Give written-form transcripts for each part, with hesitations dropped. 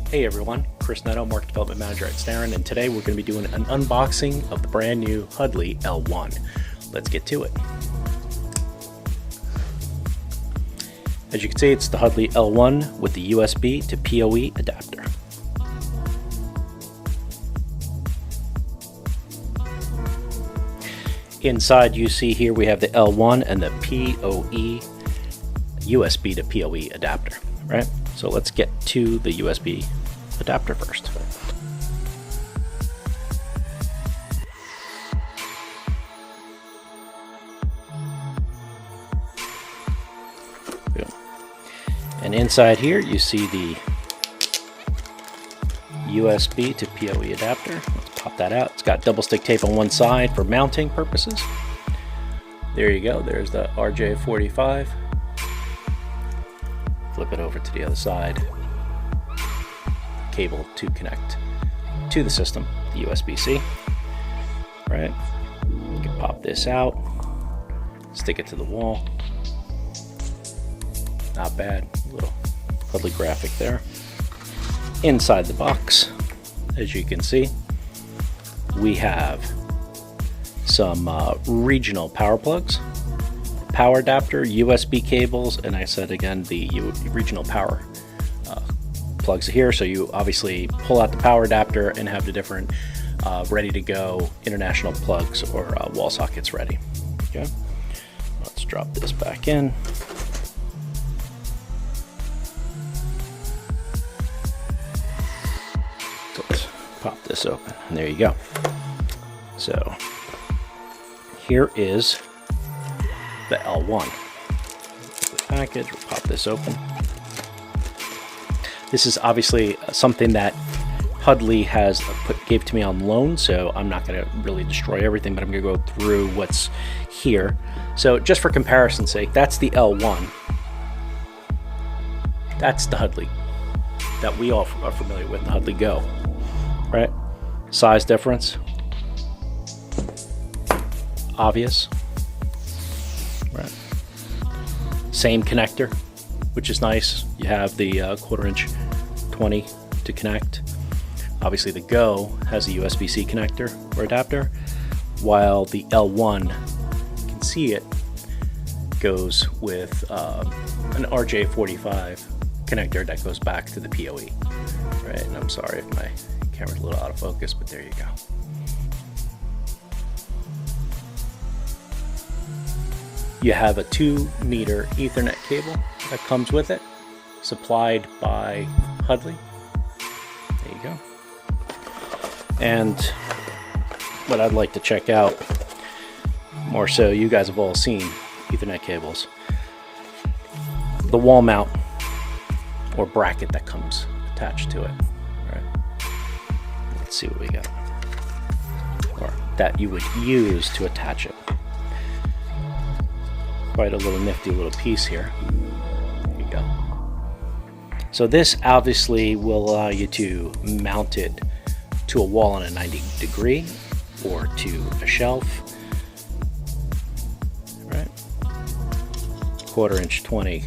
Hey everyone, Chris Neto, Market Development Manager at Starin, and today we're going to be doing an unboxing of the brand new Huddly L1. Let's get to it. As you can see, it's the Huddly L1 with the USB to PoE adapter. Inside you see here we have the L1 and the PoE USB to PoE adapter, right? So let's get to the USB adapter first. Boom. And inside here you see the USB to PoE adapter. Let's pop that out. It's got double stick tape on one side for mounting purposes. There you go. There's the RJ45. Flip it over to the other side. Cable to connect to the system, the USB-C. Right. You can pop this out, stick it to the wall. Not bad. A little Huddly graphic there. Inside the box, as you can see, we have some regional power plugs, power adapter, USB cables, and I said again the regional power plugs here. So you obviously pull out the power adapter and have the different ready to go international plugs or wall sockets ready. Okay, let's drop this back in. So let's pop this open, and there you go. So here is the L1. The package, we'll pop this open. This is obviously something that Huddly has gave to me on loan, so I'm not going to really destroy everything, but I'm going to go through what's here. So just for comparison's sake, that's the L1. That's the Huddly that we all are familiar with, the Huddly Go, right? Size difference, obvious, right? Same connector, which is nice. You have the 1/4" 20 to connect. Obviously the Go has a USB-C connector or adapter, while the L1, you can see it, goes with an RJ45 connector that goes back to the PoE, right? And I'm sorry if my camera's a little out of focus, but there you go. You have a 2-meter Ethernet cable that comes with it, supplied by Huddly. There you go. And what I'd like to check out, more so you guys have all seen Ethernet cables, the wall mount or bracket that comes attached to it. Right? Let's see what we got, or that you would use to attach it. Quite a little nifty little piece here. There you go. So this obviously will allow you to mount it to a wall on a 90-degree or to a shelf. Right. 1/4" 20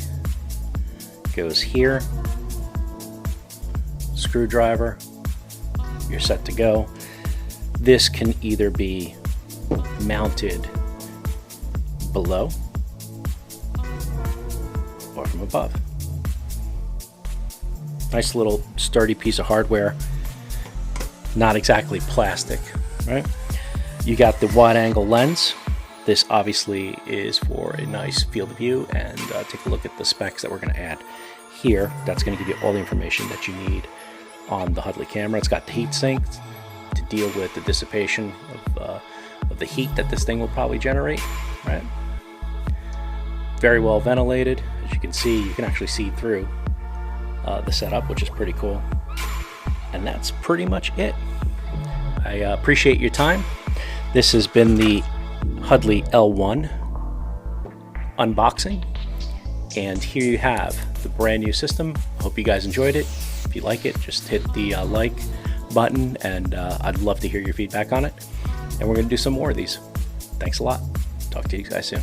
goes here. Screwdriver. You're set to go. This can either be mounted below or from above. Nice little sturdy piece of hardware, not exactly plastic, right? You got the wide angle lens. This obviously is for a nice field of view, and take a look at the specs that we're going to add here. That's going to give you all the information that you need on the Huddly camera. It's got the heat sink to deal with the dissipation of the heat that this thing will probably generate, right? Very well ventilated. As you can see, you can actually see through the setup, which is pretty cool. And that's pretty much it. I appreciate your time. This has been the Huddly L1 unboxing. And here you have the brand new system. Hope you guys enjoyed it. If you like it, just hit the like button, and I'd love to hear your feedback on it. And we're going to do some more of these. Thanks a lot. Talk to you guys soon.